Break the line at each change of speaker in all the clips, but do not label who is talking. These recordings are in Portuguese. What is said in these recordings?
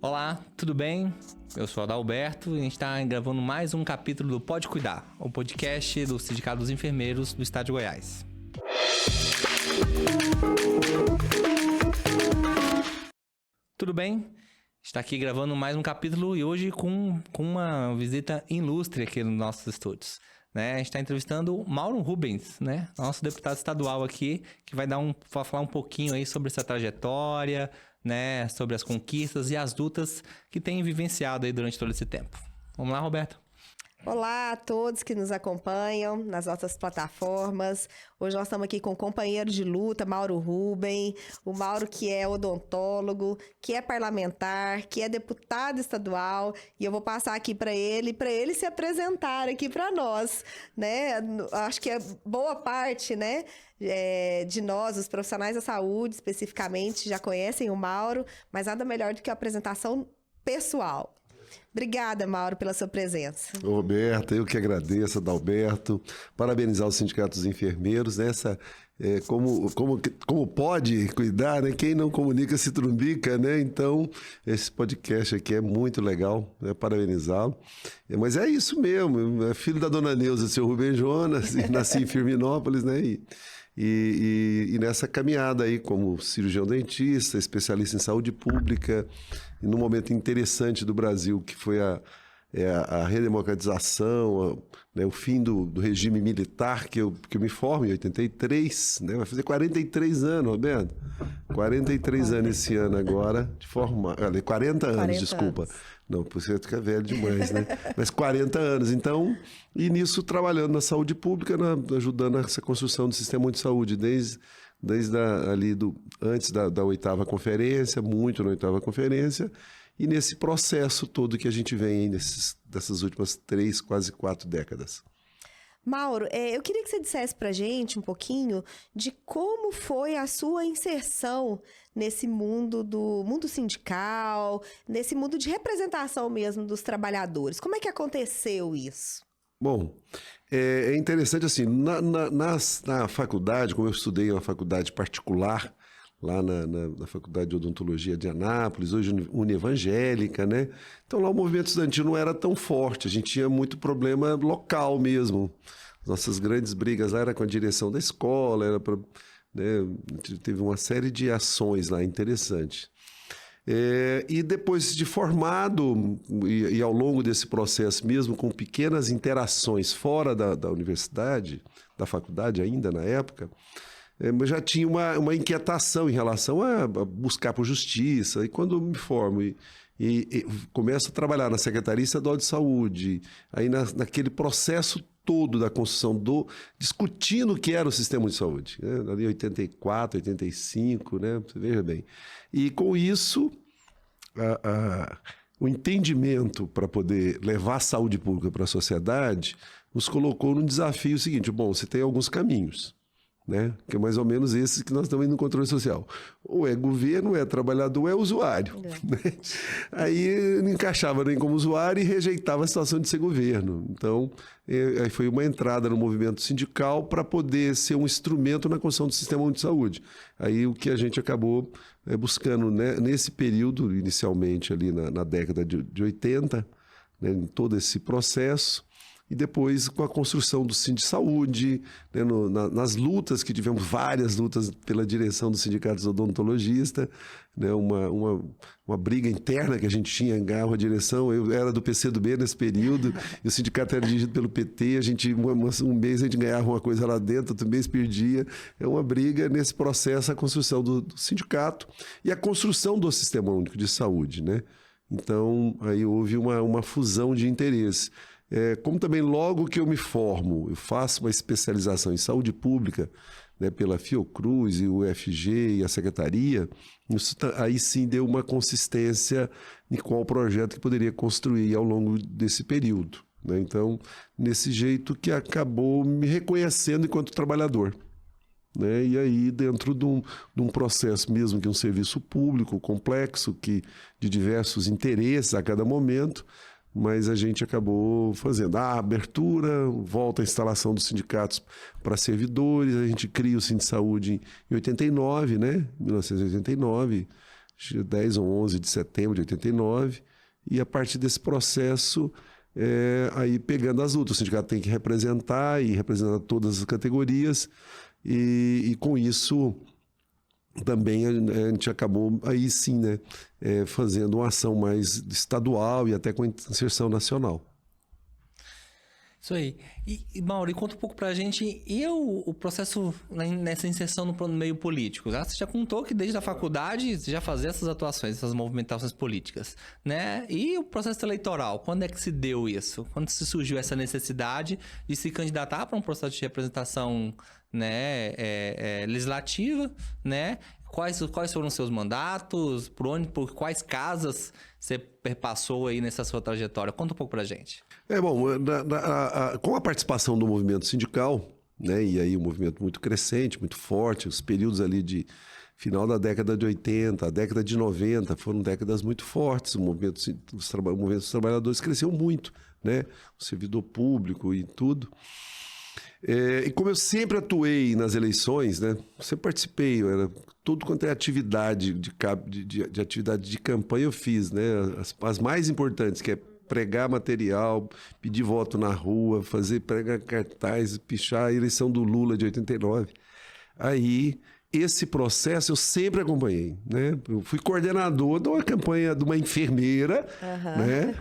Olá, tudo bem? Eu sou Adalberto e a gente está gravando mais um capítulo do Pode Cuidar, o podcast do Sindicato dos Enfermeiros do Estado de Goiás. Tudo bem? Está aqui gravando mais um capítulo e hoje com uma visita ilustre aqui nos nossos estúdios. A gente está entrevistando Mauro Rubens, nosso deputado estadual aqui, que vai falar um pouquinho aí sobre essa trajetória, sobre as conquistas e as lutas que tem vivenciado aí durante todo esse tempo. Vamos lá, Roberto?
Olá a todos que nos acompanham nas nossas plataformas. Hoje nós estamos aqui com o companheiro de luta, Mauro Rubens. O Mauro que é odontólogo, que é parlamentar, que é deputado estadual. E eu vou passar aqui para ele se apresentar aqui para nós, Acho que é boa parte, de nós, os profissionais da saúde, especificamente, já conhecem o Mauro, mas nada melhor do que a apresentação pessoal. Obrigada, Mauro, pela sua presença.
Roberto, eu que agradeço, Adalberto. Parabenizar o Sindicato dos Enfermeiros. Como pode cuidar, Quem não comunica se trumbica, Então, esse podcast aqui é muito legal, parabenizá-lo. Mas é isso mesmo, é filho da dona Neuza, seu Rubem Jonas, nasci em Firminópolis, E nessa caminhada aí como cirurgião dentista, especialista em saúde pública, e num momento interessante do Brasil, que foi a redemocratização, o fim do regime militar, que eu me formo em 83, vai fazer 43 anos, Roberto. 43 anos esse ano agora, de formar. 40 anos, desculpa. Anos. Não, você fica velho demais, Mas 40 anos. Então, e nisso trabalhando na saúde pública, ajudando essa construção do sistema de saúde, desde antes da 8ª conferência, muito na 8ª conferência, e nesse processo todo que a gente vem aí dessas últimas 3, quase 4 décadas.
Mauro, eu queria que você dissesse pra gente um pouquinho de como foi a sua inserção nesse mundo sindical, nesse mundo de representação mesmo dos trabalhadores. Como é que aconteceu isso?
Bom, é interessante assim, na faculdade, como eu estudei uma faculdade particular, lá na Faculdade de Odontologia de Anápolis, hoje Unievangélica, Então lá o movimento estudantil não era tão forte, a gente tinha muito problema local mesmo. As nossas grandes brigas lá era com a direção da escola, teve uma série de ações lá interessantes. E depois de formado, e ao longo desse processo mesmo, com pequenas interações fora da universidade, da faculdade ainda na época, mas já tinha uma inquietação em relação a buscar por justiça. E quando eu me formo e começo a trabalhar na Secretaria Estadual de Saúde, aí naquele processo todo da construção discutindo o que era o sistema de saúde, ali 84, 85, você veja bem. E com isso, o entendimento para poder levar a saúde pública para a sociedade nos colocou no desafio seguinte: bom, você tem alguns caminhos, que é mais ou menos esse que nós estamos indo no controle social. Ou é governo, ou é trabalhador, ou é usuário. Aí eu não encaixava nem como usuário e rejeitava a situação de ser governo. Então, aí foi uma entrada no movimento sindical para poder ser um instrumento na construção do sistema de saúde. Aí o que a gente acabou buscando, nesse período, inicialmente ali na década de 80, em todo esse processo, e depois com a construção do Sindisaúde, nas lutas que tivemos, várias lutas pela direção dos sindicatos odontologistas, uma briga interna que a gente tinha em ganhar uma direção. Eu era do PCdoB nesse período, e o sindicato era dirigido pelo PT, um mês a gente ganhava uma coisa lá dentro, outro mês perdia. É uma briga nesse processo, a construção do sindicato e a construção do Sistema Único de Saúde, Então, aí houve uma fusão de interesse. Como também logo que eu me formo, eu faço uma especialização em saúde pública, pela Fiocruz e o UFG e a Secretaria, isso aí sim deu uma consistência em qual projeto que poderia construir ao longo desse período. Então, nesse jeito que acabou me reconhecendo enquanto trabalhador. E aí, dentro de um processo mesmo que um serviço público complexo, de diversos interesses a cada momento, mas a gente acabou fazendo a abertura, volta a instalação dos sindicatos para servidores, a gente cria o Sindisaúde em 89, 1989, 10 ou 11 de setembro de 89, e a partir desse processo, aí pegando as lutas, o sindicato tem que representar e representar todas as categorias, e com isso também a gente acabou aí sim, né, fazendo uma ação mais estadual e até com inserção nacional.
Isso aí. E Mauro, conta um pouco pra gente, e o processo nessa inserção no meio político? Você já contou que desde a faculdade você já fazia essas atuações, essas movimentações políticas, né? E o processo eleitoral, quando é que se deu isso? Quando se surgiu essa necessidade de se candidatar para um processo de representação, né, legislativa, né? Quais foram os seus mandatos? Por quais casas você perpassou aí nessa sua trajetória? Conta um pouco pra gente.
Bom, com a participação do movimento sindical, né, e aí um movimento muito crescente, muito forte, os períodos ali de final da década de 80, a década de 90, foram décadas muito fortes, o movimento dos trabalhadores cresceu muito, né, o servidor público e tudo. E como eu sempre atuei nas eleições, né, sempre participei, tudo quanto é atividade de atividade de campanha eu fiz, né, as mais importantes, que é pregar material, pedir voto na rua, pregar cartaz, pichar a eleição do Lula de 89. Aí, esse processo eu sempre acompanhei, né? Eu fui coordenador de uma campanha de uma enfermeira, né?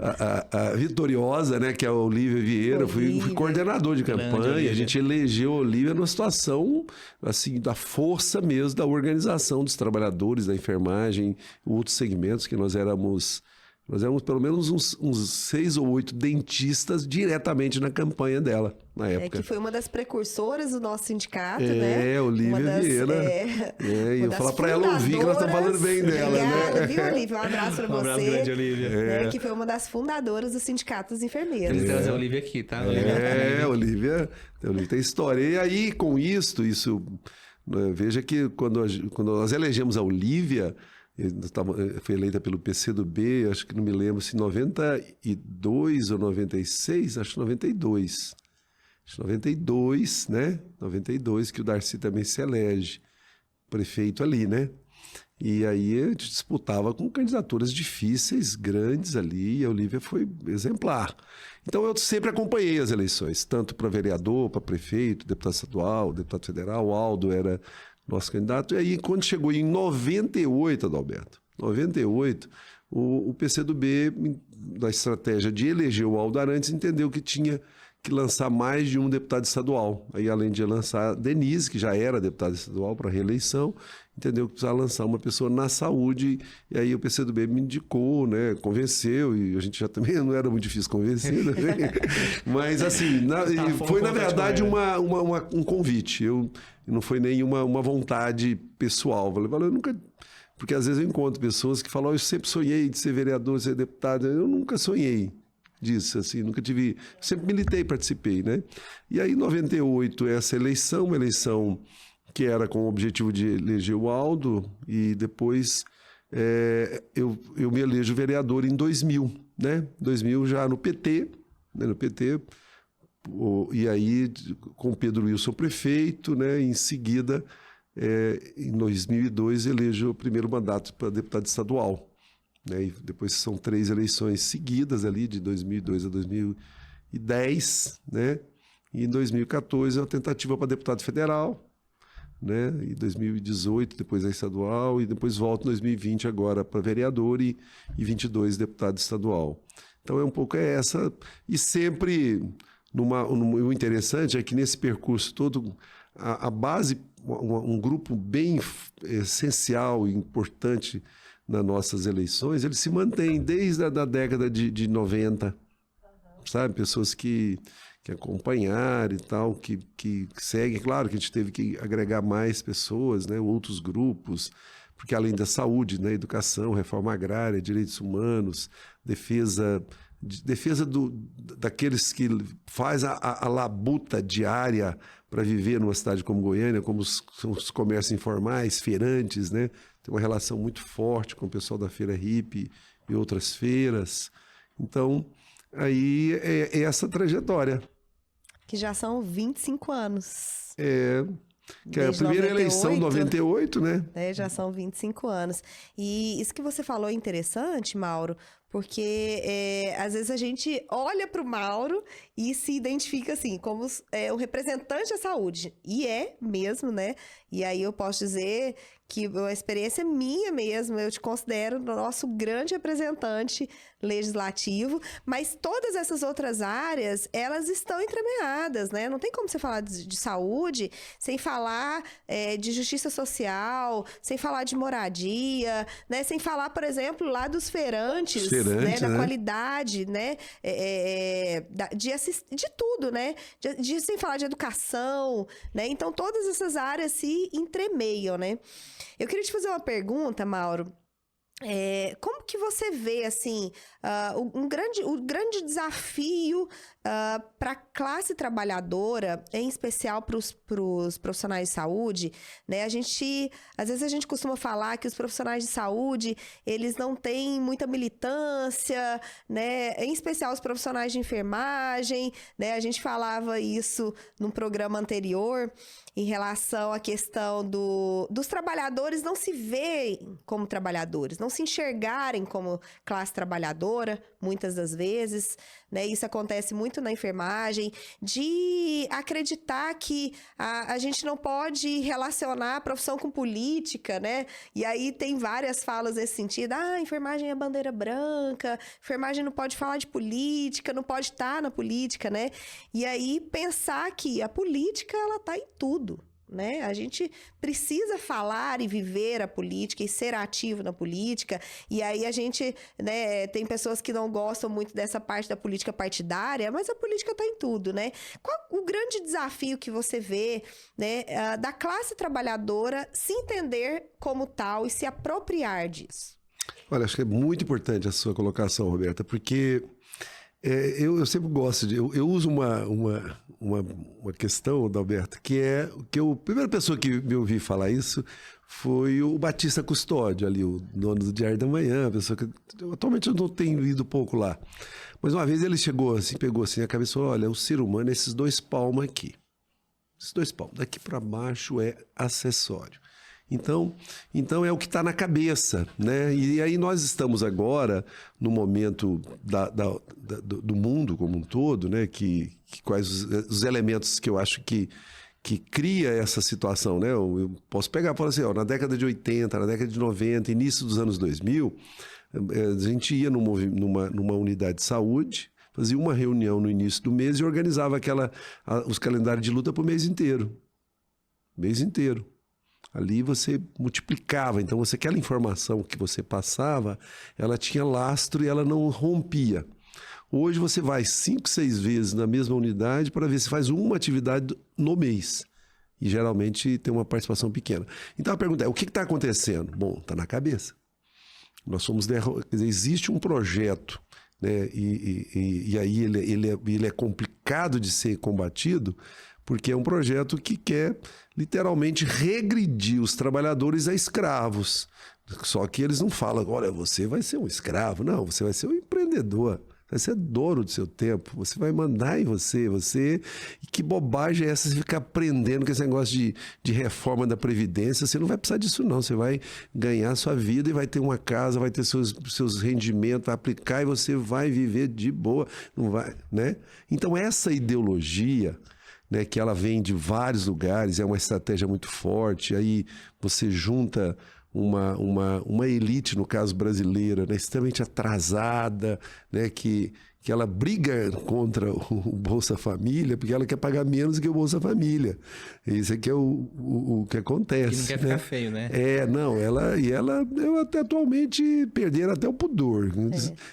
a vitoriosa, né? Que é a Olívia Vieira. Fui coordenador de campanha. A gente elegeu a Olívia numa situação, assim, da força mesmo da organização dos trabalhadores, da enfermagem, outros segmentos que nós éramos pelo menos uns 6 ou 8 dentistas diretamente na campanha dela, na época.
Que foi uma das precursoras do nosso sindicato, né?
Olívia Vieira. E eu falar para ela ouvir que nós estamos falando bem dela,
obrigada,
né?
viu, Olívia? Um abraço para você.
Um abraço grande, Olívia.
Né? Que foi uma das fundadoras do Sindicato dos Enfermeiros.
Eles trazem a Olívia aqui, tá?
Olívia tem história. E aí, com isso, veja que quando nós elegemos a Olívia, foi eleita pelo PCdoB, acho que não me lembro se 92 ou 96, acho 92. Acho 92, né? 92, que o Darcy também se elege prefeito ali, né? E aí a gente disputava com candidaturas difíceis, grandes ali, e a Olívia foi exemplar. Então eu sempre acompanhei as eleições, tanto para vereador, para prefeito, deputado estadual, deputado federal, o Aldo era nosso candidato. E aí, quando chegou em 98, Adalberto, 98, o PCdoB, da estratégia de eleger o Aldo Arantes, entendeu que tinha que lançar mais de um deputado estadual. Aí, além de lançar a Denise, que já era deputada estadual para reeleição, entendeu que precisava lançar uma pessoa na saúde, e aí o PCdoB me indicou, né, convenceu, e a gente já também não era muito difícil convencer, né? Mas assim, foi na verdade um convite, não foi nenhuma uma vontade pessoal. Eu nunca... Porque às vezes eu encontro pessoas que falam, eu sempre sonhei de ser vereador, de ser deputado, eu nunca sonhei disso, assim, nunca tive... Sempre militei, participei, né? E aí, em 98, uma eleição que era com o objetivo de eleger o Aldo, e depois eu me elejo vereador em 2000, né? 2000 já no PT, né? E aí com o Pedro Wilson prefeito, né? Em seguida, em 2002, elejo o primeiro mandato para deputado estadual, né? E depois são 3 eleições seguidas ali, de 2002 a 2010, né? E em 2014 a tentativa para deputado federal, né? E 2018 depois a estadual, e depois volto em 2020 agora para vereador e 22 deputado estadual. Então um pouco essa, e sempre o interessante é que nesse percurso todo a base, um grupo bem essencial e importante nas nossas eleições, ele se mantém desde a década de 90, sabe? Pessoas que acompanhar e tal, que seguem. Claro que a gente teve que agregar mais pessoas, né, outros grupos, porque além da saúde, né, educação, reforma agrária, direitos humanos, defesa daqueles que faz a labuta diária para viver numa cidade como Goiânia, como os comércios informais, feirantes, né, tem uma relação muito forte com o pessoal da Feira Hippie e outras feiras. Então, aí é essa trajetória.
Que já são 25 anos.
Que é a
Desde
primeira eleição em
98,
98, né?
Já são 25 anos. E isso que você falou é interessante, Mauro, porque às vezes a gente olha para o Mauro e se identifica assim, como o representante da saúde. E é mesmo, né? E aí eu posso dizer que a experiência é minha mesmo, eu te considero o nosso grande representante legislativo, mas todas essas outras áreas, elas estão entremeadas, né? Não tem como você falar de saúde sem falar de justiça social, sem falar de moradia, né? Sem falar, por exemplo, lá dos feirantes, né? Da qualidade, né? De tudo, né? Sem falar de educação, né? Então, todas essas áreas se entremeiam, né? Eu queria te fazer uma pergunta, Mauro. Como que você vê, assim, o grande desafio para a classe trabalhadora, em especial para os profissionais de saúde, né? Às vezes a gente costuma falar que os profissionais de saúde, eles não têm muita militância, né? Em especial os profissionais de enfermagem, né? A gente falava isso num programa anterior, em relação à questão dos trabalhadores não se verem como trabalhadores, não se enxergarem como classe trabalhadora, muitas das vezes, né? Isso acontece muito na enfermagem, de acreditar que a gente não pode relacionar a profissão com política, né? E aí tem várias falas nesse sentido. A enfermagem é bandeira branca, enfermagem não pode falar de política, não pode estar na política, né? E aí pensar que a política, ela tá em tudo. Né? A gente precisa falar e viver a política e ser ativo na política, e aí a gente, né, tem pessoas que não gostam muito dessa parte da política partidária, mas a política está em tudo, né? Qual o grande desafio que você vê, né, da classe trabalhadora se entender como tal e se apropriar disso?
Olha, acho que é muito importante a sua colocação, Roberta, porque eu sempre gosto de... Eu uso uma questão, Adalberto, que é que a primeira pessoa que me ouvi falar isso foi o Batista Custódio, ali, o dono do Diário da Manhã, a pessoa que atualmente eu não tenho ido pouco lá. Mas uma vez ele chegou assim, pegou assim a cabeça e falou: olha, o ser humano é esses 2 palmos aqui. Esses 2 palmos. Daqui para baixo é acessório. Então é o que está na cabeça, né? E aí nós estamos agora no momento do mundo como um todo, né? Quais os elementos que eu acho que cria essa situação, né? Eu posso pegar e falar assim, na década de 80, na década de 90, início dos anos 2000, a gente ia numa unidade de saúde, fazia uma reunião no início do mês e organizava os calendários de luta para o mês inteiro. Mês inteiro. Ali você multiplicava, então aquela informação que você passava, ela tinha lastro e ela não rompia. Hoje você vai 5, 6 vezes na mesma unidade para ver se faz uma atividade no mês. E geralmente tem uma participação pequena. Então a pergunta é, o que está acontecendo? Bom, está na cabeça. Nós somos... Quer dizer, existe um projeto, né? E aí ele é complicado de ser combatido, porque é um projeto que quer literalmente regredir os trabalhadores a escravos. Só que eles não falam, olha, você vai ser um escravo. Não, você vai ser um empreendedor. Vai ser dono do seu tempo. Você vai mandar em você. E que bobagem é essa? Você ficar aprendendo com esse negócio de reforma da Previdência. Você não vai precisar disso, não. Você vai ganhar a sua vida e vai ter uma casa, vai ter seus rendimentos, vai aplicar e você vai viver de boa. Não vai, né? Então, essa ideologia... né, que ela vem de vários lugares, é uma estratégia muito forte, aí você junta uma elite, no caso brasileira, né, extremamente atrasada, né, que ela briga contra o Bolsa Família, porque ela quer pagar menos que o Bolsa Família. Isso aqui é o que acontece.
Que não quer ficar feio, né?
Eu até atualmente perderam até o pudor.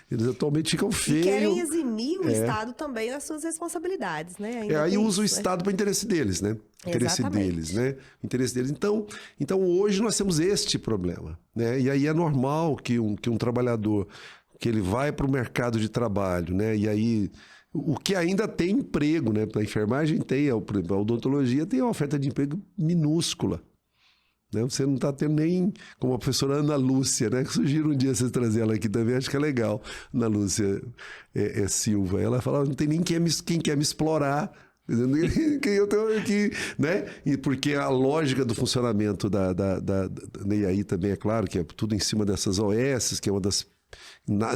Eles atualmente ficam feios.
E querem eximir o Estado também das suas responsabilidades, né?
Aí usa o Estado para interesse deles, né? Interesse deles. Então hoje nós temos este problema, né? E aí é normal que um trabalhador que ele vai para o mercado de trabalho, né? E aí, o que ainda tem emprego, né? A enfermagem tem, a odontologia tem uma oferta de emprego minúscula. Né? Você não está tendo nem, como a professora Ana Lúcia, né? Que sugiro um dia vocês trazer ela aqui também, acho que é legal. Ana Lúcia Silva. Ela fala, não tem nem quem quer me explorar Que eu tenho aqui, né? E porque a lógica do funcionamento e aí também é claro que é tudo em cima dessas OS, que é uma das...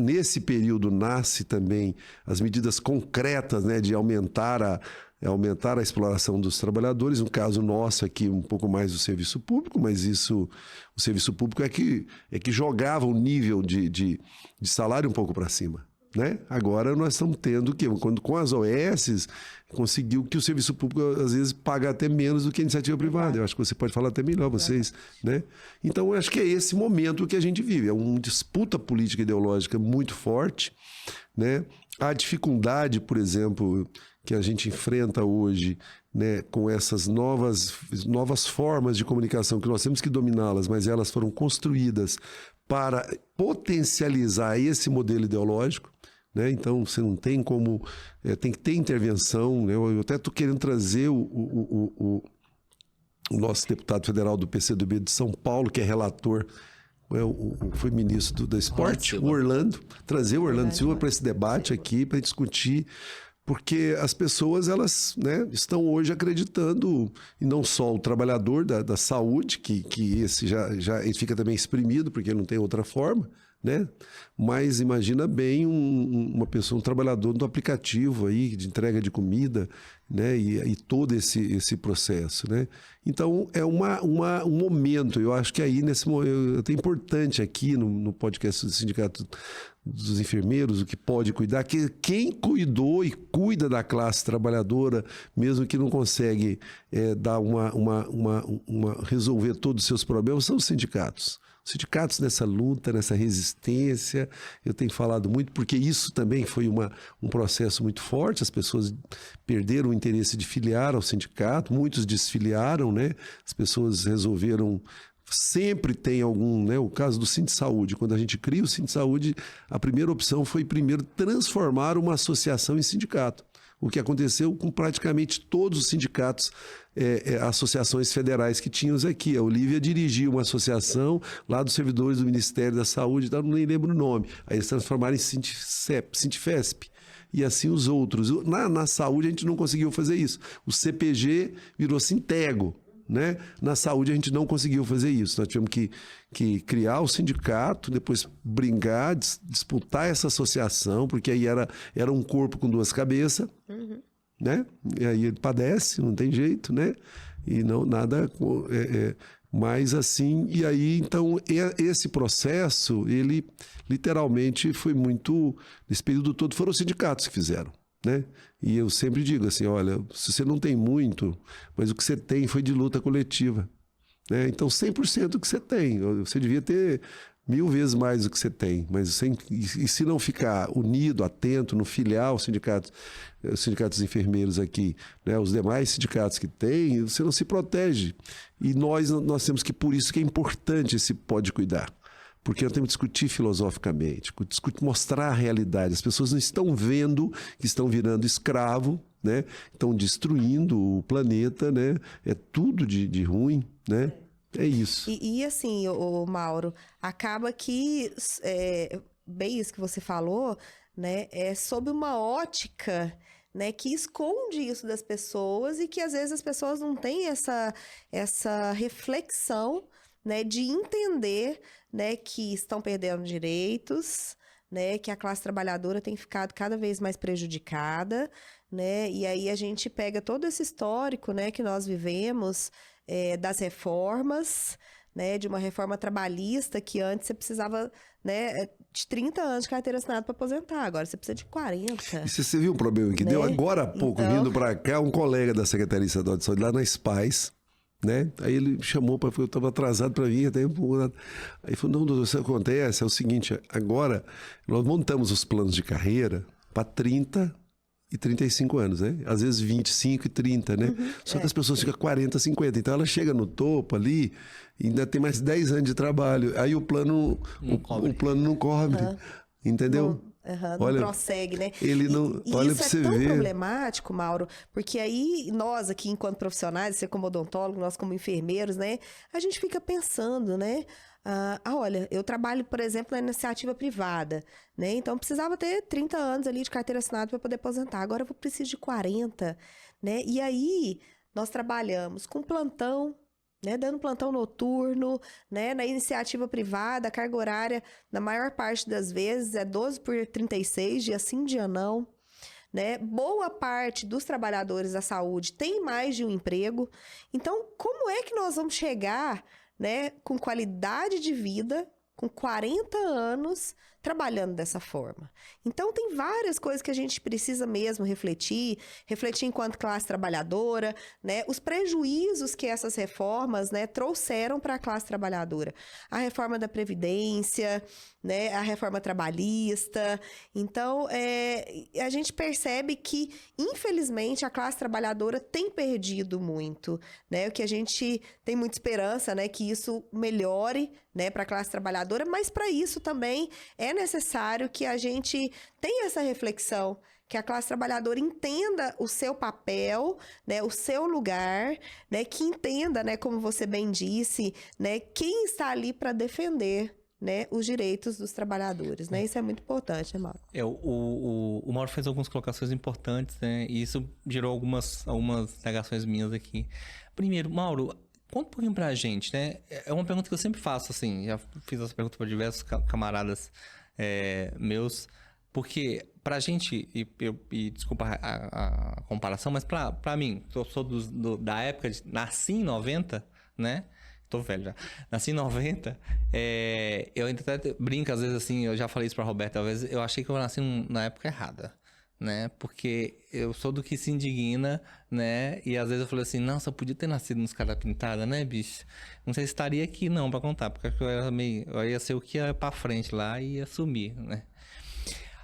Nesse período nasce também as medidas concretas, né, de aumentar a exploração dos trabalhadores, no caso nosso aqui um pouco mais do serviço público, mas o serviço público é que jogava o nível de salário um pouco para cima. Né? Agora nós estamos tendo que, quando com as OS, conseguiu que o serviço público às vezes paga até menos do que a iniciativa privada. Eu acho que você pode falar até melhor, vocês, né? Então, eu acho que é esse momento que a gente vive. É uma disputa política ideológica muito forte, né? A dificuldade, por exemplo, que a gente enfrenta hoje, né, com essas novas formas de comunicação, que nós temos que dominá-las, mas elas foram construídas para potencializar esse modelo ideológico. Né? Então, você não tem como... tem que ter intervenção. Né? Eu até estou querendo trazer o nosso deputado federal do PCdoB de São Paulo, que é relator, foi ministro do esporte, o Orlando. Trazer o Orlando Silva para esse debate aqui, para discutir... Porque as pessoas, elas, né, estão hoje acreditando, e não só o trabalhador da saúde, que esse já ele fica também exprimido, porque ele não tem outra forma, né? Mas imagina bem uma pessoa, um trabalhador do aplicativo aí, de entrega de comida, né? E todo esse processo, né? Então, é um momento, eu acho que aí, nesse momento, é importante aqui no podcast do Sindicato dos Enfermeiros, o que pode cuidar, que quem cuidou e cuida da classe trabalhadora, mesmo que não consegue resolver todos os seus problemas, são os sindicatos. Os sindicatos nessa luta, nessa resistência, eu tenho falado muito, porque isso também foi um processo muito forte, as pessoas perderam o interesse de filiar ao sindicato, muitos desfiliaram, né? As pessoas resolveram... Sempre tem algum, né? O caso do Sindsaúde, quando a gente cria o Sindsaúde, a primeira opção foi primeiro transformar uma associação em sindicato. O que aconteceu com praticamente todos os sindicatos, associações federais que tínhamos aqui. A Olívia dirigia uma associação lá dos servidores do Ministério da Saúde, não nem lembro o nome. Aí eles transformaram em Sindfesp. E assim os outros. Na saúde a gente não conseguiu fazer isso. O CPG virou Sintego. Né? Na saúde a gente não conseguiu fazer isso. Nós tivemos que criar o sindicato, depois brincar, disputar essa associação, porque aí era um corpo com duas cabeças, né? E aí ele padece, não tem jeito, né? E não nada mais assim. E aí, então, esse processo, ele literalmente foi muito... Nesse período todo foram os sindicatos que fizeram. Né? E eu sempre digo assim, olha, se você não tem muito, mas o que você tem foi de luta coletiva, né? Então 100% do que você tem, você devia ter 1000 vezes mais do que você tem, mas e se não ficar unido, atento, no filiar os sindicatos dos enfermeiros aqui, né? Os demais sindicatos que tem, você não se protege. E nós temos que, por isso que é importante esse Pode Cuidar. Porque nós temos que discutir filosoficamente, mostrar a realidade. As pessoas não estão vendo que estão virando escravo, né? Estão destruindo o planeta, né? É tudo de ruim, né? É isso.
E assim, o Mauro, acaba que, bem isso que você falou, né? É sob uma ótica, né, que esconde isso das pessoas e que às vezes as pessoas não têm essa reflexão, né, de entender, né, que estão perdendo direitos, né, que a classe trabalhadora tem ficado cada vez mais prejudicada, né, e aí a gente pega todo esse histórico, né, que nós vivemos, das reformas, né, de uma reforma trabalhista que antes você precisava, né, de 30 anos de carteira assinada para aposentar, agora você precisa de 40.
E você viu o problema que deu agora há pouco, então... vindo para cá, um colega da Secretaria Estadual de Saúde, lá na SPAES, né? Aí ele me chamou, eu estava atrasado para vir, até aí falou, não, doutor, isso acontece, é o seguinte, agora nós montamos os planos de carreira para 30 e 35 anos, né? Às vezes 25 e 30, né? Só que as pessoas ficam 40, 50, então ela chega no topo ali e ainda tem mais 10 anos de trabalho, aí o plano não cobre, entendeu?
Não prossegue, né?
Ele não...
E
olha
isso
pra você
tão
ver.
Problemático, Mauro, porque aí nós aqui, enquanto profissionais, você como odontólogo, nós como enfermeiros, né? A gente fica pensando, né? olha, eu trabalho, por exemplo, na iniciativa privada, né? Então, eu precisava ter 30 anos ali de carteira assinada para poder aposentar. Agora eu preciso de 40, né? E aí, nós trabalhamos com plantão, né? Dando plantão noturno, né? Na iniciativa privada, a carga horária, na maior parte das vezes, é 12 por 36, dia sim, dia não. Né? Boa parte dos trabalhadores da saúde tem mais de um emprego. Então, como é que nós vamos chegar, né, com qualidade de vida, com 40 anos, trabalhando dessa forma? Então, tem várias coisas que a gente precisa mesmo refletir enquanto classe trabalhadora, né? Os prejuízos que essas reformas, né, trouxeram para a classe trabalhadora. A reforma da Previdência, né, a reforma trabalhista. Então, a gente percebe que, infelizmente, a classe trabalhadora tem perdido muito, né? O que a gente tem muita esperança, né, que isso melhore, né, para a classe trabalhadora, mas para isso também é necessário que a gente tenha essa reflexão, que a classe trabalhadora entenda o seu papel, né, o seu lugar, né, que entenda, né, como você bem disse, né, quem está ali para defender, né, os direitos dos trabalhadores, né? Isso é muito importante, né, Mauro?
O Mauro fez algumas colocações importantes, né? E isso gerou algumas negações minhas aqui. Primeiro, Mauro, conta um pouquinho pra gente, né? É uma pergunta que eu sempre faço, assim, já fiz essa pergunta para diversos camaradas meus, porque pra gente, e desculpa a comparação, mas pra mim, eu sou da época nasci em 90, né? Tô velho já. Nasci em 90, eu ainda até brinco, às vezes assim, eu já falei isso pra Roberta, às vezes eu achei que eu nasci na época errada, né? Porque eu sou do que se indigna, né? E às vezes eu falei assim, nossa, eu podia ter nascido nos caras pintada, né, bicho? Não sei se estaria aqui não pra contar, porque eu ia ser o que ia pra frente lá e ia sumir, né?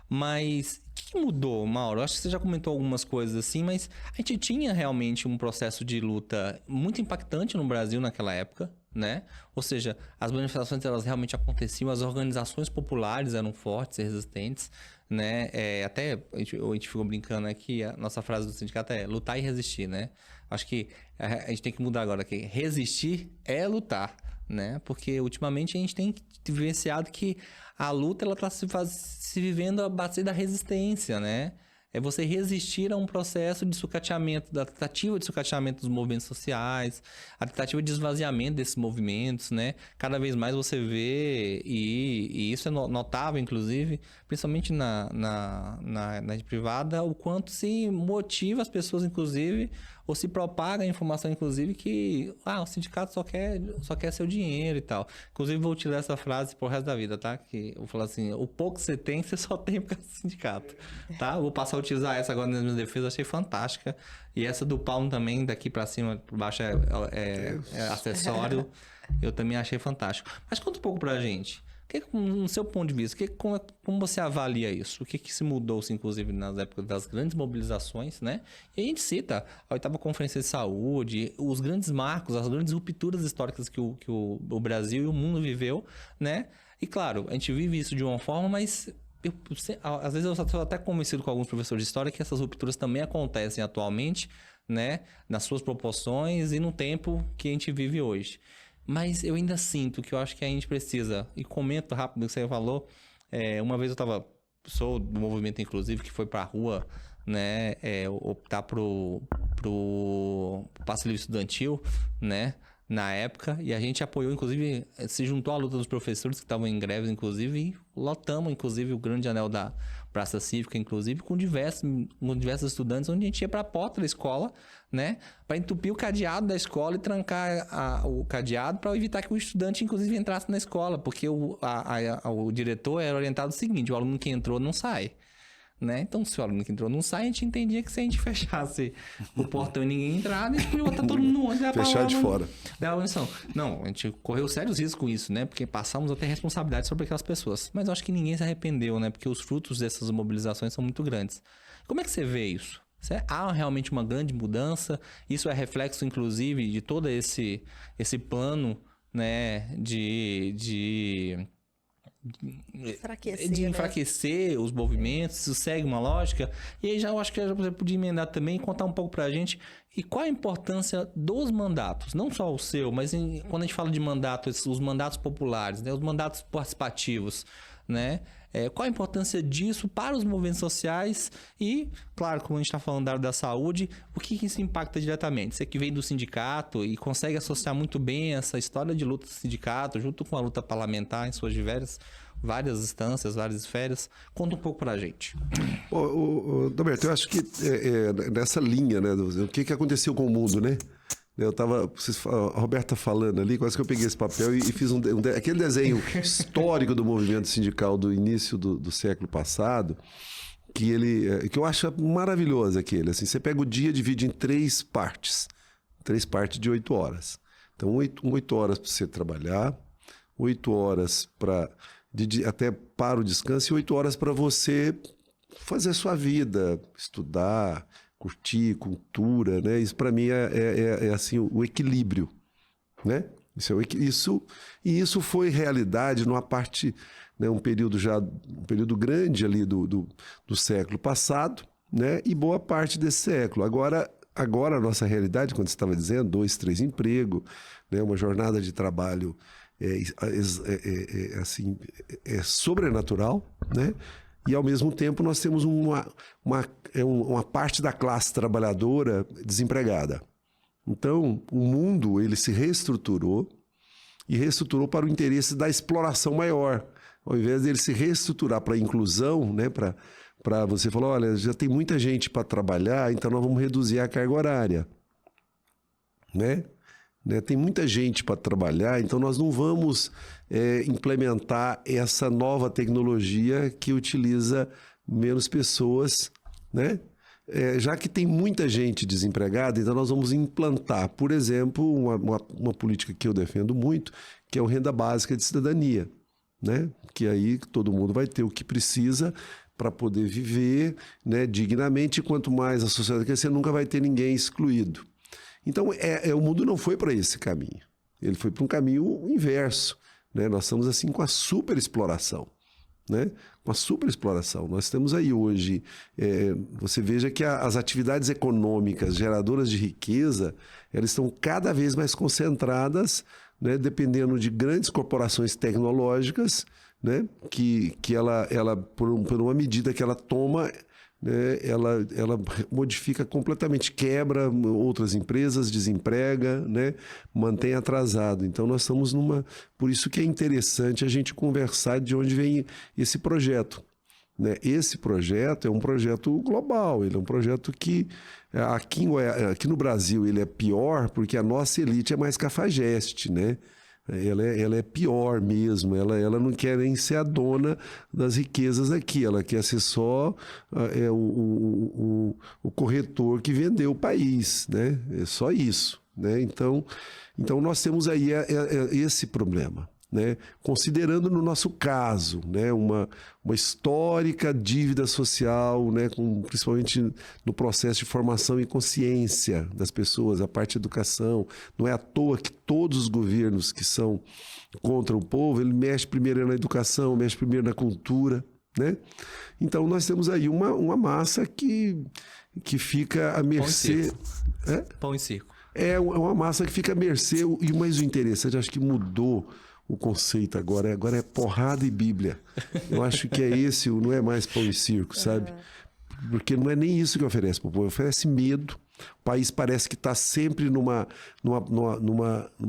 Mas o que mudou, Mauro? Acho que você já comentou algumas coisas assim, mas a gente tinha realmente um processo de luta muito impactante no Brasil naquela época, né? Ou seja, as manifestações elas realmente aconteciam, as organizações populares eram fortes e resistentes, né? Até a gente ficou brincando aqui, a nossa frase do sindicato é lutar e resistir, né? Acho que a gente tem que mudar agora aqui. Resistir é lutar, né? Porque ultimamente a gente tem vivenciado que a luta ela está se vivendo a base da resistência, né? É você resistir a um processo de sucateamento, da tentativa de sucateamento dos movimentos sociais, a tentativa de esvaziamento desses movimentos, né? Cada vez mais você vê, e isso é notável, inclusive, principalmente na rede privada, o quanto se motiva as pessoas, inclusive, ou se propaga a informação, inclusive, que o sindicato só quer seu dinheiro e tal. Inclusive, vou utilizar essa frase pro resto da vida, tá? Que eu vou falar assim, o pouco que você tem, você só tem por causa do sindicato, tá? Eu vou passar a utilizar essa agora nas minhas defesas, achei fantástica. E essa do Paulo também, daqui pra cima, por baixo é acessório, eu também achei fantástico. Mas conta um pouco pra gente. No seu ponto de vista, como você avalia isso? O que se mudou, inclusive, nas épocas das grandes mobilizações, né? E a gente cita a 8ª Conferência de Saúde, os grandes marcos, as grandes rupturas históricas que o Brasil e o mundo viveu, né? E claro, a gente vive isso de uma forma, mas às vezes eu estou até convencido com alguns professores de história que essas rupturas também acontecem atualmente, né? Nas suas proporções e no tempo que a gente vive hoje. Mas eu ainda sinto que eu acho que a gente precisa, e comento rápido o que você falou, uma vez sou do movimento inclusive que foi pra rua, né, optar pro passe livre estudantil, né, na época, e a gente apoiou, inclusive, se juntou à luta dos professores que estavam em greves, inclusive, e lotamos, inclusive, o grande anel da Praça Cívica, inclusive, com diversos estudantes, onde a gente ia para a porta da escola, né, para entupir o cadeado da escola e trancar o cadeado para evitar que o estudante, inclusive, entrasse na escola, porque o diretor era orientado o seguinte, o aluno que entrou não sai. Né? Então, se o aluno que entrou não sai, a gente entendia que se a gente fechasse o portão e ninguém entrar, a gente podia botar todo mundo no ônibus.
Fechar de fora.
Não, a gente correu sérios riscos com isso, né? Porque passamos a ter responsabilidade sobre aquelas pessoas. Mas eu acho que ninguém se arrependeu, né? Porque os frutos dessas mobilizações são muito grandes. Como é que você vê isso? Há realmente uma grande mudança? Isso é reflexo, inclusive, de todo esse plano, né?
Enfraquecer,
de
né?
enfraquecer os movimentos, isso segue uma lógica. E aí eu acho que você podia emendar também e contar um pouco pra gente e qual a importância dos mandatos, não só o seu, mas quando a gente fala de mandatos, os mandatos populares, né, os mandatos participativos, né? Qual a importância disso para os movimentos sociais e, claro, como a gente está falando da área da saúde, o que isso impacta diretamente? Você que vem do sindicato e consegue associar muito bem essa história de luta do sindicato junto com a luta parlamentar em suas várias instâncias, várias esferas. Conta um pouco para a gente.
Roberto, eu acho que nessa linha, né, o que aconteceu com o mundo, né? Eu tava, a Roberta falando ali, quase que eu peguei esse papel e fiz aquele desenho histórico do movimento sindical do início do século passado, que eu acho maravilhoso aquele. Assim, você pega o dia e divide em 3 partes de 8 horas. Então, 8 horas para você trabalhar, 8 horas até para o descanso e 8 horas para você fazer a sua vida, estudar, curtir, cultura, né? Isso para mim é assim o equilíbrio, né? Isso foi realidade numa parte, né? Um período grande ali do século passado, né? E boa parte desse século. Agora a nossa realidade, quando você estava dizendo, 2, 3 empregos, né? Uma jornada de trabalho assim, sobrenatural, né? E, ao mesmo tempo, nós temos uma parte da classe trabalhadora desempregada. Então, o mundo ele se reestruturou e reestruturou para o interesse da exploração maior. Ao invés dele se reestruturar para a inclusão, né, para você falar, olha, já tem muita gente para trabalhar, então nós vamos reduzir a carga horária. Né? Tem muita gente para trabalhar, então nós não vamos implementar essa nova tecnologia que utiliza menos pessoas, né? Já que tem muita gente desempregada, então nós vamos implantar, por exemplo, uma política que eu defendo muito, que é o Renda Básica de Cidadania, né? Que aí todo mundo vai ter o que precisa para poder viver, né, dignamente, e quanto mais a sociedade crescer, nunca vai ter ninguém excluído. Então, o mundo não foi para esse caminho. Ele foi para um caminho inverso, né? Nós estamos assim com a superexploração, né? Com a superexploração. Nós temos aí hoje, você veja que as atividades econômicas geradoras de riqueza, elas estão cada vez mais concentradas, né? Dependendo de grandes corporações tecnológicas, né? Que ela por uma medida que ela toma, né, ela modifica completamente, quebra outras empresas, desemprega, né, mantém atrasado. Então nós estamos por isso que é interessante a gente conversar de onde vem esse projeto. Né? Esse projeto é um projeto global, ele é um projeto que aqui no Brasil ele é pior porque a nossa elite é mais cafajeste, né? Ela é pior mesmo, ela não quer nem ser a dona das riquezas aqui, ela quer ser só o corretor que vendeu o país, né? É só isso, né? Então nós temos aí esse problema, né? Considerando no nosso caso, né, uma histórica dívida social, né, principalmente no processo de formação e consciência das pessoas, a parte da educação. Não é à toa que todos os governos que são contra o povo, ele mexe primeiro na educação, mexe primeiro na cultura, né? Então nós temos aí uma massa que fica à mercê...
Pão e circo.
É uma massa que fica à mercê, e mais o interessante, acho que mudou o conceito agora é porrada e Bíblia. Eu acho que não é mais pão e circo, sabe? Porque não é nem isso que oferece para o povo, oferece medo. O país parece que está sempre numa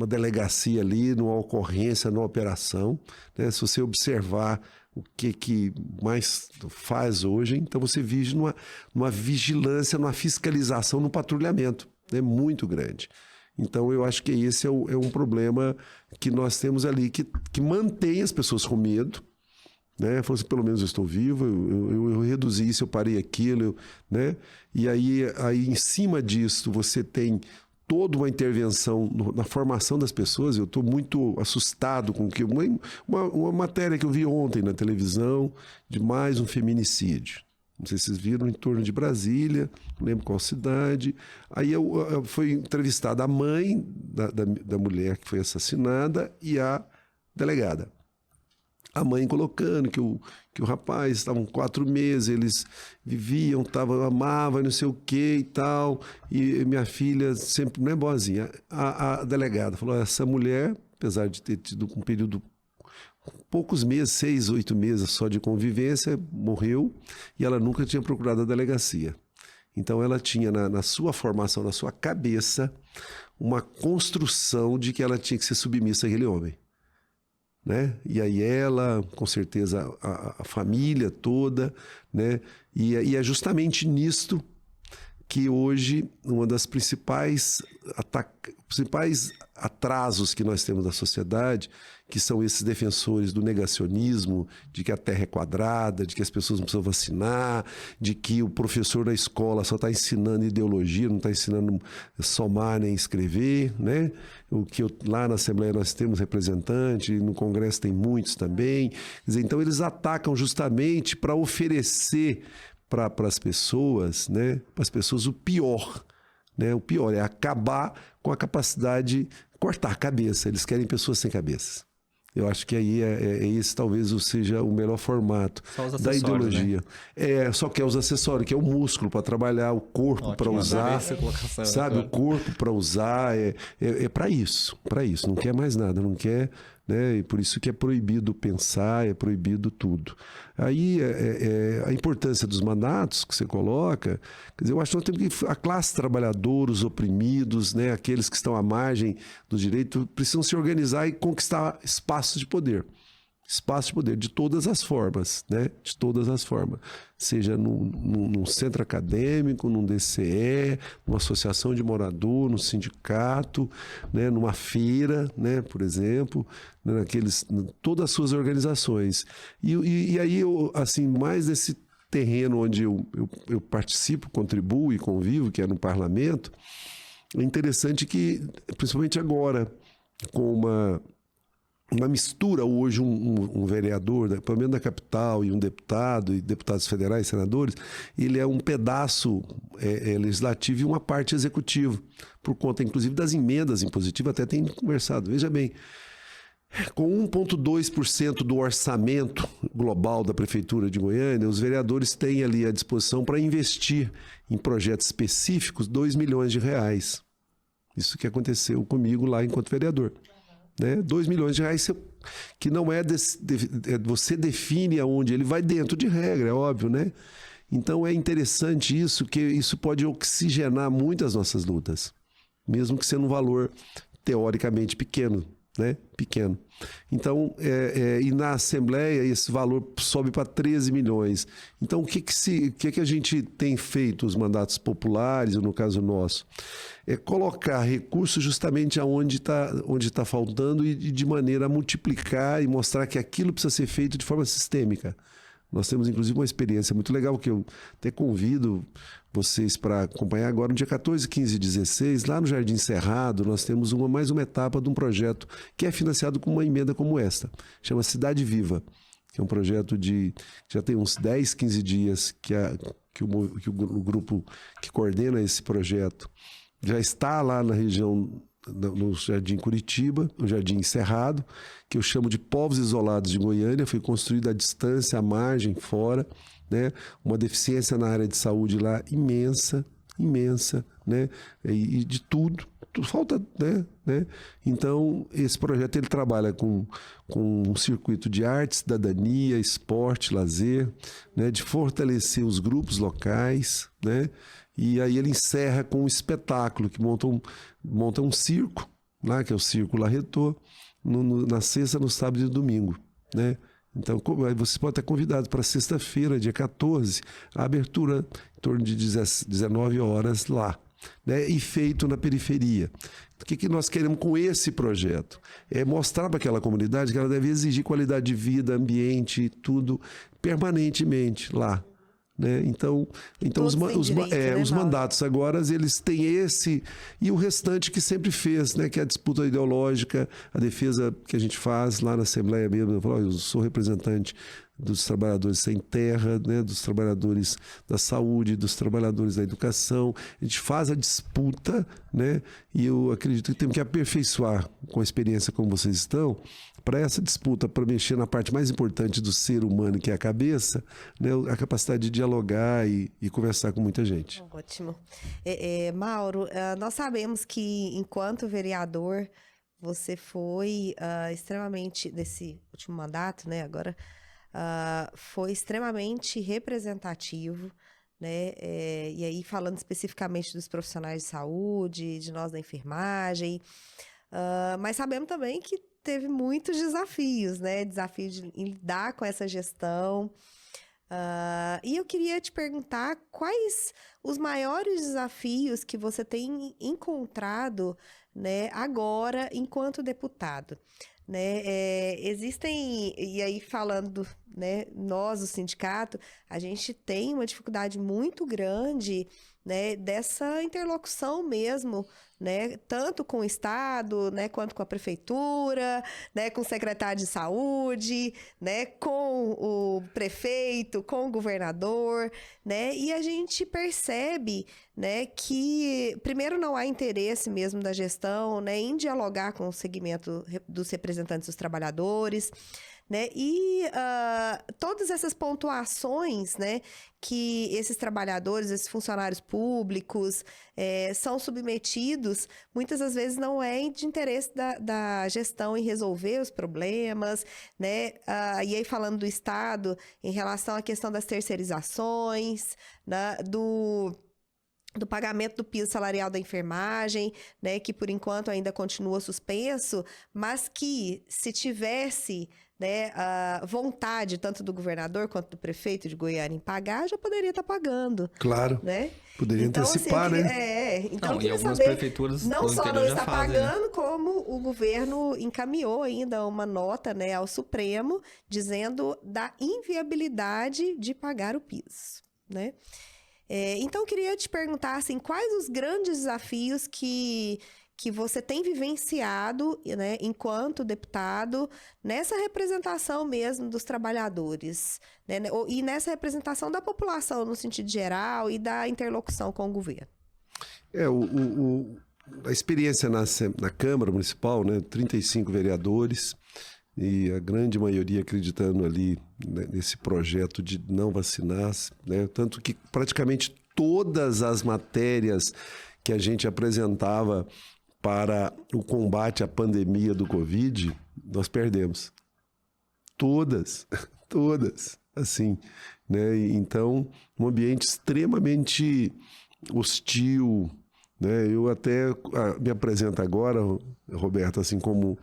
delegacia ali, numa ocorrência, numa operação, né? Se você observar o que mais faz hoje, então você vive numa vigilância, numa fiscalização, num patrulhamento, né? Muito grande. Então, eu acho que esse é um problema que nós temos ali, que mantém as pessoas com medo, né? Falou assim, pelo menos eu estou vivo, eu reduzi isso, eu parei aquilo, né? E aí em cima disso, você tem toda uma intervenção na formação das pessoas. Eu estou muito assustado com uma matéria que eu vi ontem na televisão de mais um feminicídio. Não sei se vocês viram, em torno de Brasília, não lembro qual cidade. Aí foi entrevistada a mãe da mulher que foi assassinada e a delegada. a mãe colocando que o rapaz estavam 4 meses, eles viviam, amavam, não sei o que e tal, e minha filha sempre, não é boazinha, a delegada falou, essa mulher, apesar de ter tido um período, poucos meses, 6, 8 meses só de convivência, morreu, e ela nunca tinha procurado a delegacia. Então ela tinha na sua formação, na sua cabeça, uma construção de que ela tinha que ser submissa àquele homem. Né? E aí ela, com certeza, a família toda, né? E é justamente nisto que hoje uma das principais atrasos que nós temos na sociedade, que são esses defensores do negacionismo, de que a Terra é quadrada, de que as pessoas não precisam vacinar, de que o professor da escola só está ensinando ideologia, não está ensinando somar nem escrever, né? O que lá na Assembleia nós temos representante, no Congresso tem muitos também. Quer dizer, então eles atacam justamente para oferecer para as pessoas, né? Para as pessoas o pior. Né? O pior é acabar com a capacidade de cortar a cabeça. Eles querem pessoas sem cabeça. Eu acho que aí esse talvez seja o melhor formato da ideologia. Né? Só que é os acessórios, que é o músculo para trabalhar, o corpo para usar, sabe? O corpo para usar, é para isso, não quer mais nada, não quer, né? E por isso que é proibido pensar, é proibido tudo. Aí a importância dos mandatos que você coloca, quer dizer, eu acho que nós temos que a classe trabalhadora, os oprimidos, né? Aqueles que estão à margem do direito, precisam se organizar e conquistar espaços de poder. Espaço de poder de todas as formas, né? De todas as formas. Seja num centro acadêmico, num DCE, numa associação de morador, num sindicato, né? Numa feira, né? Por exemplo, né? Todas as suas organizações. E aí, assim, mais nesse terreno onde eu participo, contribuo e convivo, que é no parlamento, é interessante que, principalmente agora, com uma mistura hoje, um vereador, pelo menos da capital, e um deputado, e deputados federais, senadores, ele é um pedaço legislativo e uma parte executiva, por conta, inclusive, das emendas impositivas, até tem conversado. Veja bem, com 1,2% do orçamento global da Prefeitura de Goiânia, os vereadores têm ali à disposição para investir em projetos específicos R$2 milhões. Isso que aconteceu comigo lá enquanto vereador. Né? R$2 milhões, que não você define aonde ele vai dentro de regra, é óbvio, né? Então é interessante isso, que isso pode oxigenar muito as nossas lutas, mesmo que sendo um valor teoricamente pequeno, né? Pequeno. Então, e na Assembleia esse valor sobe para 13 milhões. Então, o que a gente tem feito, os mandatos populares, no caso nosso? É colocar recursos justamente onde tá faltando e de maneira a multiplicar e mostrar que aquilo precisa ser feito de forma sistêmica. Nós temos, inclusive, uma experiência muito legal que eu até convido vocês para acompanhar agora, no dia 14, 15 e 16, lá no Jardim Cerrado, nós temos mais uma etapa de um projeto que é financiado com uma emenda como esta. Chama Cidade Viva, que é um projeto já tem uns 10, 15 dias que o grupo que coordena esse projeto já está lá na região, no Jardim Curitiba, no Jardim Cerrado, que eu chamo de povos isolados de Goiânia. Foi construído à distância, à margem, fora, né? Uma deficiência na área de saúde lá imensa, né? E de tudo falta, né? Então, esse projeto ele trabalha com um circuito de arte, cidadania, esporte, lazer, né? De fortalecer os grupos locais, né? E aí ele encerra com um espetáculo que monta um circo, lá, que é o Circo Larretô, na sexta, no sábado e no domingo, né? Então, você pode estar convidado para sexta-feira, dia 14, a abertura em torno de 19 horas lá, né? E feito na periferia. O que nós queremos com esse projeto? É mostrar para aquela comunidade que ela deve exigir qualidade de vida, ambiente, tudo permanentemente lá. Né? Então os mandatos agora eles têm esse e o restante que sempre fez, né? Que é a disputa ideológica, a defesa que a gente faz lá na Assembleia mesmo. Eu sou representante dos trabalhadores sem terra, né, dos trabalhadores da saúde, dos trabalhadores da educação. A gente faz a disputa, né, e eu acredito que temos que aperfeiçoar com a experiência como vocês estão, para essa disputa, para mexer na parte mais importante do ser humano, que é a cabeça, né, a capacidade de dialogar e conversar com muita gente.
Ótimo. Mauro, nós sabemos que enquanto vereador, você foi extremamente, nesse último mandato, né, agora, foi extremamente representativo, né, e aí falando especificamente dos profissionais de saúde, de nós da enfermagem, mas sabemos também que teve muitos desafios, né? Desafio de lidar com essa gestão. E eu queria te perguntar quais os maiores desafios que você tem encontrado, né, agora enquanto deputado. Né? Existem, e aí falando, né, nós, o sindicato, a gente tem uma dificuldade muito grande, né, dessa interlocução mesmo, né, tanto com o Estado, né, quanto com a Prefeitura, né, com o secretário de Saúde, né, com o prefeito, com o governador, né, e a gente percebe, né, que primeiro não há interesse mesmo da gestão, né, em dialogar com o segmento dos representantes dos trabalhadores, né, e todas essas pontuações, né, que esses trabalhadores, esses funcionários públicos são submetidos, muitas das vezes não é de interesse da gestão em resolver os problemas, né, e aí falando do Estado, em relação à questão das terceirizações, né, do pagamento do piso salarial da enfermagem, né, que por enquanto ainda continua suspenso, mas que se tivesse, né, a vontade tanto do governador quanto do prefeito de Goiânia em pagar, já poderia estar pagando.
Claro.
Né?
Poderia
então,
antecipar,
assim,
né?
Então,
e algumas prefeituras
não só não está
fazem,
pagando,
né?
como o governo encaminhou ainda uma nota, né, ao Supremo, dizendo da inviabilidade de pagar o piso, né? Então, eu queria te perguntar, assim, quais os grandes desafios que você tem vivenciado, né, enquanto deputado, nessa representação mesmo dos trabalhadores, né, e nessa representação da população no sentido geral e da interlocução com o governo?
A experiência na Câmara Municipal, né, 35 vereadores, e a grande maioria acreditando ali, né, nesse projeto de não vacinar, né, tanto que praticamente todas as matérias que a gente apresentava para o combate à pandemia do Covid, nós perdemos. Todas, assim, né? Então, um ambiente extremamente hostil, né? Eu até me apresento agora, Roberto, assim como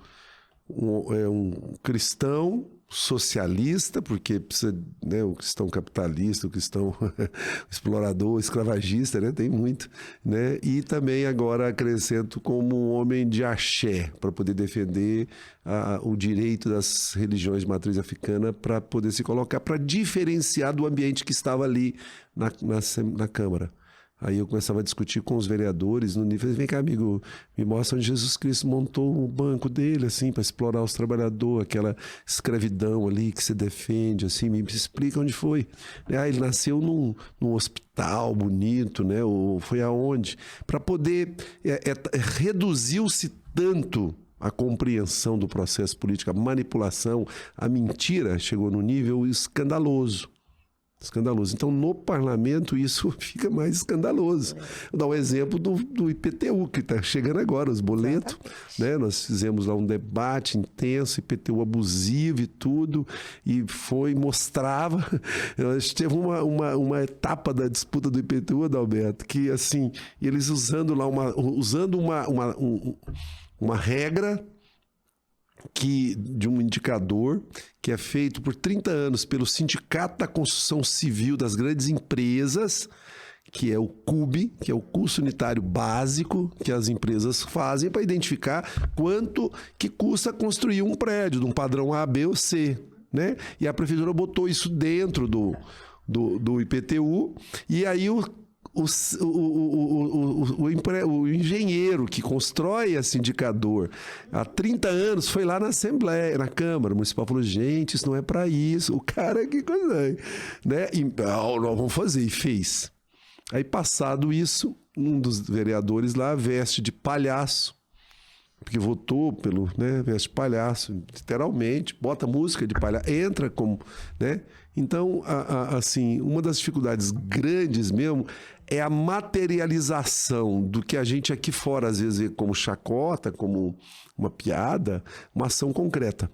um cristão socialista, porque precisa, né, o cristão capitalista, o cristão explorador, escravagista, né, tem muito, né, e também agora acrescento como um homem de axé, para poder defender o direito das religiões de matriz africana para poder se colocar, para diferenciar do ambiente que estava ali na Câmara. Aí eu começava a discutir com os vereadores no nível, vem cá, amigo, me mostra onde Jesus Cristo montou o banco dele, assim, para explorar os trabalhadores, aquela escravidão ali que se defende, assim, me explica onde foi. Ele nasceu num hospital bonito, né, ou foi aonde? Para poder, reduziu-se tanto a compreensão do processo político, a manipulação, a mentira chegou num nível escandaloso. Então, no parlamento, isso fica mais escandaloso. Vou dar um exemplo do IPTU, que está chegando agora, os boletos. Né? Nós fizemos lá um debate intenso, IPTU abusivo e tudo, e mostrava. Teve uma etapa da disputa do IPTU, Adalberto, que, assim, eles usando lá uma regra de um indicador que é feito por 30 anos pelo Sindicato da Construção Civil das Grandes Empresas, que é o CUB, que é o custo unitário básico que as empresas fazem para identificar quanto que custa construir um prédio de um padrão A, B ou C, né? E a prefeitura botou isso dentro do IPTU, e aí o engenheiro que constrói esse indicador há 30 anos foi lá na Assembleia, na Câmara Municipal, falou, gente, isso não é para isso. O cara, que coisa aí, né? E, nós vamos fazer, e fez. Aí, passado isso, um dos vereadores lá veste de palhaço, porque votou pelo, né, veste de palhaço, literalmente, bota música de palhaço, entra como, né? Então, assim, uma das dificuldades grandes mesmo é a materialização do que a gente aqui fora às vezes vê como chacota, como uma piada, uma ação concreta.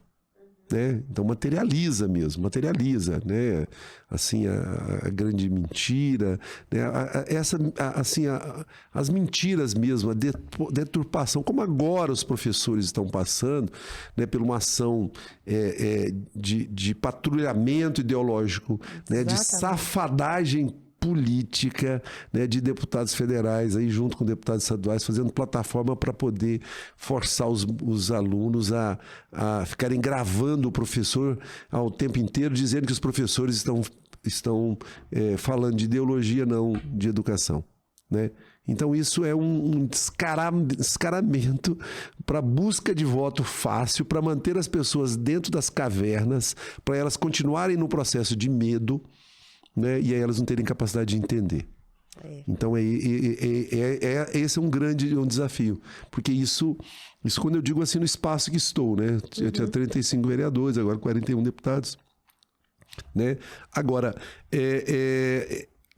Né? Então materializa mesmo, materializa, né? Assim, a grande mentira, né? As mentiras mesmo, a deturpação, como agora os professores estão passando, né? Por uma ação de patrulhamento ideológico, né? De safadagem política, né, de deputados federais aí junto com deputados estaduais fazendo plataforma para poder forçar os alunos a ficarem gravando o professor ao tempo inteiro, dizendo que os professores estão falando de ideologia, não de educação, né? Então isso é um descaramento para busca de voto fácil, para manter as pessoas dentro das cavernas, para elas continuarem no processo de medo, né? E aí elas não terem capacidade de entender. Então esse é um grande desafio, porque isso quando eu digo assim no espaço que estou, né? Eu tinha 35 vereadores, agora 41 deputados, né? Agora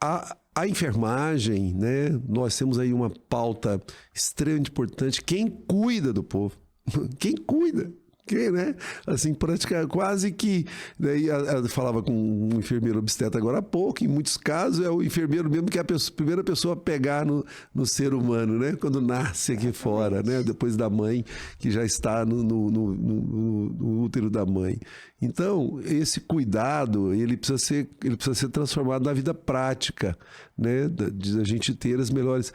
a enfermagem, né? Nós temos aí uma pauta extremamente importante. Quem cuida do povo? Quem cuida? Né? Assim, quase que, né? Eu falava com um enfermeiro obstetra agora há pouco, em muitos casos é o enfermeiro mesmo que é a primeira pessoa a pegar no ser humano, né? Quando nasce aqui fora, né? Depois da mãe, que já está no útero da mãe. Então, esse cuidado, ele precisa ser transformado na vida prática, né? De a gente ter as melhores...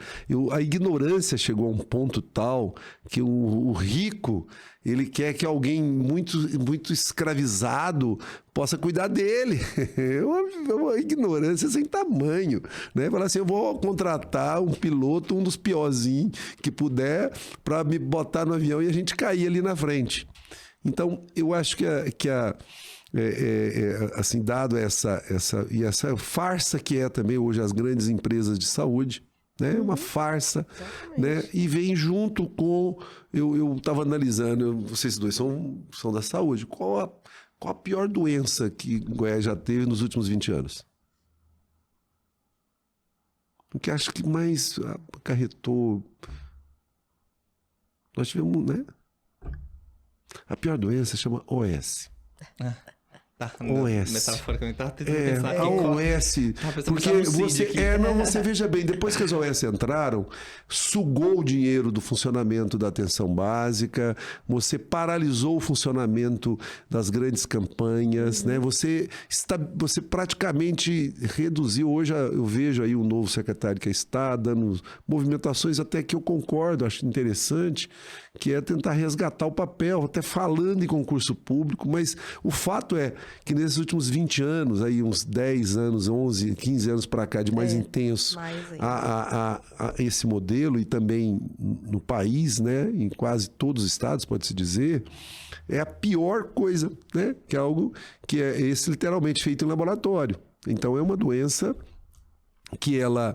A ignorância chegou a um ponto tal que o rico, ele quer que alguém muito, muito escravizado possa cuidar dele. É uma ignorância sem tamanho, né? Falar assim, eu vou contratar um piloto, um dos piorzinhos que puder, para me botar no avião e a gente cair ali na frente. Então, eu acho assim, dado essa farsa que é também hoje as grandes empresas de saúde, né? Uma farsa, né? E vem junto com... Eu estava analisando, vocês dois são da saúde, qual a pior doença que Goiás já teve nos últimos 20 anos? O que acho que mais acarretou... Nós tivemos, né? A pior doença chama OS.
Tá,
OS.
Metaforicamente, tá tentando pensar aqui.
A OS, porque você veja bem, depois que as OS entraram, sugou o dinheiro do funcionamento da atenção básica, você paralisou o funcionamento das grandes campanhas, né? Você praticamente reduziu. Hoje eu vejo aí um novo secretário que está dando movimentações até que eu concordo, acho interessante, que é tentar resgatar o papel, até falando em concurso público, mas o fato é que nesses últimos 20 anos, aí uns 10 anos, 11, 15 anos para cá, de mais intenso a esse modelo, e também no país, né, em quase todos os estados, pode-se dizer, é a pior coisa, né, que é algo que é esse literalmente feito em laboratório. Então é uma doença que ela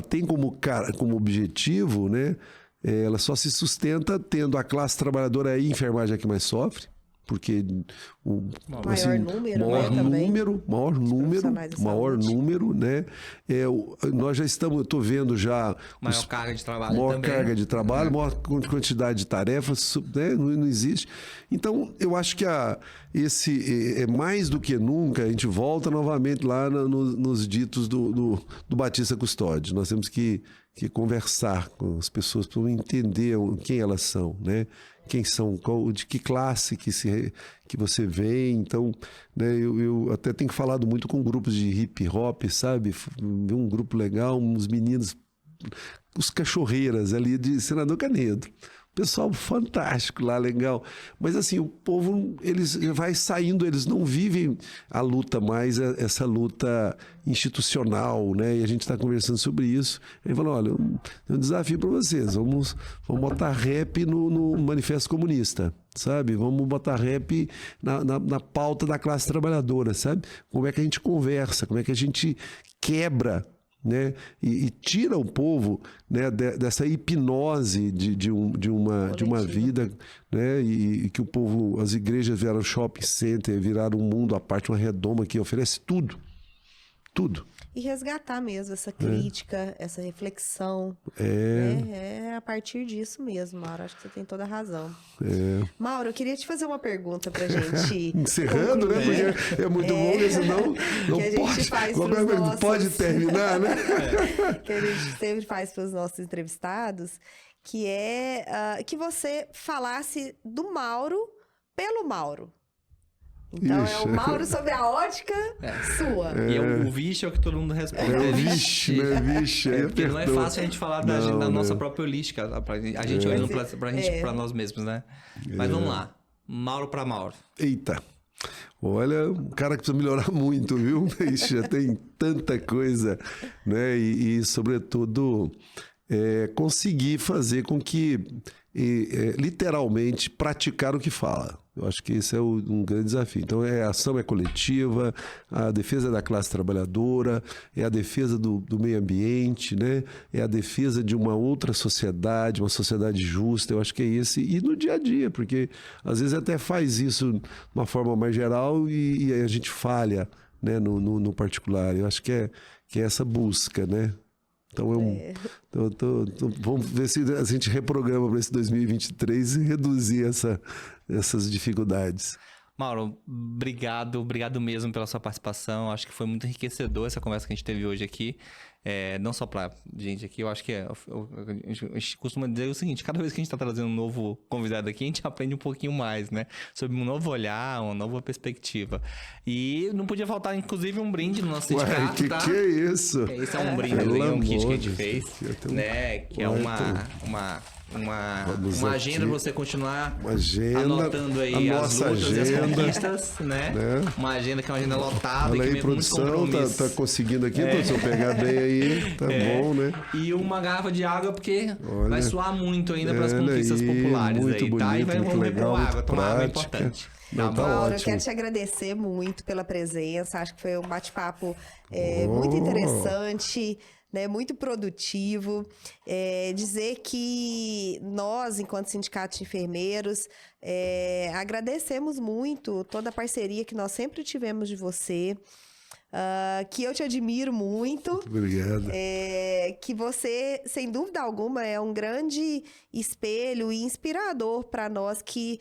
tem como objetivo, né, ela só se sustenta tendo a classe trabalhadora e a enfermagem que mais sofre, porque o maior número, né? Nós já estamos, eu estou vendo já
maior carga de trabalho,
maior quantidade de tarefas, né? Não existe. Então, eu acho que esse é mais do que nunca, a gente volta novamente lá nos ditos do Batista Custódio. Nós temos que conversar com as pessoas para entender quem elas são, né? Quem são, de que classe que você vem. Então, né, eu até tenho falado muito com grupos de hip hop, sabe? Um grupo legal, uns meninos, os cachorreiras ali de Senador Canedo. Pessoal fantástico lá, legal. Mas assim, o povo, eles vai saindo, eles não vivem a luta mais, essa luta institucional, né? E a gente está conversando sobre isso. Ele falou, olha, eu tenho um desafio para vocês, vamos botar rap no Manifesto Comunista, sabe? Vamos botar rap na pauta da classe trabalhadora, sabe? Como é que a gente conversa, como é que a gente quebra, né? E tira o povo, né, dessa hipnose de uma vida, né? E que o povo, as igrejas viraram shopping center, viraram um mundo à parte, uma redoma que oferece tudo.
E resgatar mesmo essa crítica, essa reflexão. É a partir disso mesmo, Mauro. Acho que você tem toda a razão. Mauro, eu queria te fazer uma pergunta pra gente.
Encerrando, né? Porque é muito bom, porque senão não
que a gente faz pros nossos...
pode terminar, né?
Que a gente sempre faz para os nossos entrevistados, que é que você falasse do Mauro pelo Mauro. Então, é o Mauro sobre a ótica sua.
E o vixe é o que todo mundo responde.
Vixe, né? Vixe.
Porque não é fácil a gente falar da nossa própria holística, a gente olhando pra nós mesmos, né? Mas vamos lá. Mauro pra Mauro.
Eita. Olha, um cara que precisa melhorar muito, viu? Ixi, já tem tanta coisa, né? E sobretudo, conseguir fazer com que, literalmente, praticar o que fala. Eu acho que esse é um grande desafio. Então, a ação é coletiva, a defesa da classe trabalhadora, é a defesa do meio ambiente, né? É a defesa de uma outra sociedade, uma sociedade justa. Eu acho que é esse. E no dia a dia, porque às vezes até faz isso de uma forma mais geral e a gente falha, né, no particular. Eu acho que é essa busca, né? Então, vamos ver se a gente reprograma para esse 2023 e reduzir essas dificuldades.
Mauro, obrigado mesmo pela sua participação. Acho que foi muito enriquecedor essa conversa que a gente teve hoje aqui. Não só pra gente aqui, eu acho que a gente costuma dizer o seguinte: cada vez que a gente tá trazendo um novo convidado aqui, a gente aprende um pouquinho mais, né? Sobre um novo olhar, uma nova perspectiva. E não podia faltar, inclusive, um brinde no nosso sindicato, tá?
Que é isso?
Esse é um brinde, um kit que a gente fez, né? Que é uma agenda para você continuar anotando aí as lutas e as conquistas, né? Uma agenda que é uma agenda lotada.
Olha aí,
que
produção, tá conseguindo aqui, produção, pegar bem aí, tá bom, né?
E uma garrafa de água, porque vai suar muito ainda para as conquistas populares
muito
aí,
bonito,
tá? E vamos
legal,
repor água, tomar água é importante.
Não, tá
Mauro,
ótimo.
eu quero te agradecer muito pela presença. Acho que foi um bate-papo muito interessante, né, muito produtivo. Dizer que nós, enquanto Sindicato de Enfermeiros, agradecemos muito toda a parceria que nós sempre tivemos de você, que eu te admiro muito.
Muito obrigado.
Que você, sem dúvida alguma, é um grande espelho e inspirador para nós que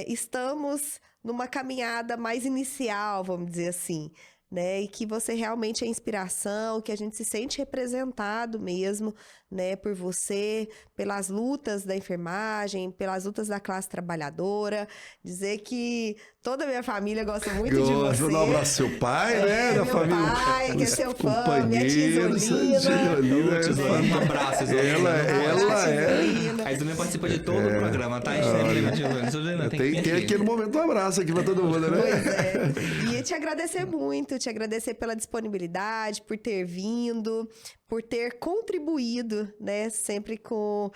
estamos numa caminhada mais inicial, vamos dizer assim, né? E que você realmente é inspiração, que a gente se sente representado mesmo, né, por você, pelas lutas da enfermagem, pelas lutas da classe trabalhadora. Dizer que toda a minha família gosta muito de você.
Vou dar um abraço ao seu pai, né? Da
meu
família.
pai, que é seu fã, minha tia Isolina.
Um abraço,
Ela
A Isolina participa de todo o programa, tá? A gente sempre lembra de Isolina.
Tem aquele momento um abraço aqui pra todo mundo, né?
Pois é. E te agradecer muito, te agradecer pela disponibilidade, por ter vindo, por ter contribuído, né? Sempre com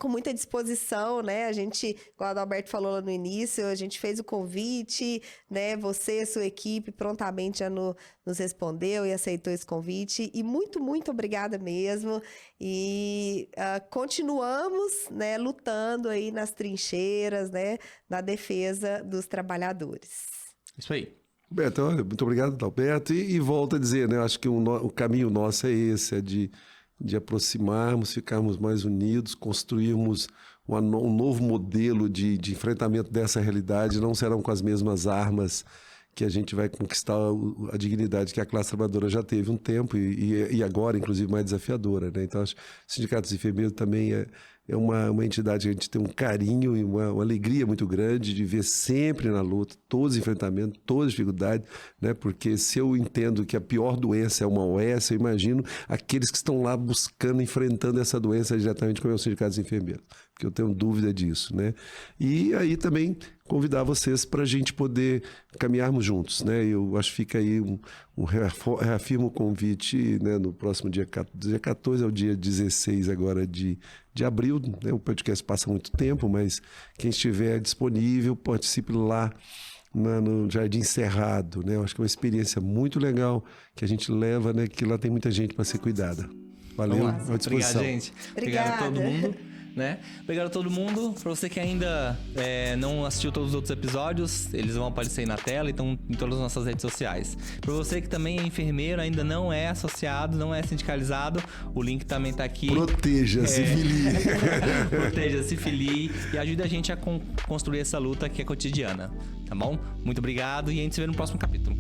muita disposição, né? A gente, igual o Adalberto falou lá no início, a gente fez o convite, né? Você, sua equipe, prontamente já nos respondeu e aceitou esse convite. E muito, muito obrigada mesmo. E continuamos, né, lutando aí nas trincheiras, né? Na defesa dos trabalhadores.
Isso aí.
Beto, olha, muito obrigado, Adalberto. E volto a dizer, né? Acho que o caminho nosso é esse, de aproximarmos, ficarmos mais unidos, construirmos um novo modelo de enfrentamento dessa realidade. Não serão com as mesmas armas que a gente vai conquistar a dignidade que a classe trabalhadora já teve um tempo e agora, inclusive, mais desafiadora, né? Então, acho que o Sindicato dos Enfermeiros também é uma entidade que a gente tem um carinho e uma alegria muito grande de ver sempre na luta, todos os enfrentamentos, todas as dificuldades, né? Porque se eu entendo que a pior doença é uma OS, eu imagino aqueles que estão lá buscando, enfrentando essa doença diretamente com o Sindicato dos Enfermeiros, porque eu tenho dúvida disso, né? E aí também convidar vocês para a gente poder caminharmos juntos, né? Eu acho que fica aí reafirmo o convite, né? No próximo dia 14 é o dia 16 agora de abril, né? O podcast passa muito tempo, mas quem estiver disponível, participe lá no Jardim Cerrado, né? Eu acho que é uma experiência muito legal que a gente leva, né? Que lá tem muita gente para ser cuidada. Valeu, à disposição.
Obrigado, gente. Obrigado a todo mundo. Né? Obrigado a todo mundo. Pra você que ainda não assistiu todos os outros episódios, eles vão aparecer aí na tela e estão em todas as nossas redes sociais. Pra você que também é enfermeiro, ainda não é associado, não é sindicalizado, o link também tá aqui.
Proteja-se, filie.
Proteja-se, filie e ajude a gente a construir essa luta que é cotidiana, tá bom? Muito obrigado e a gente se vê no próximo capítulo.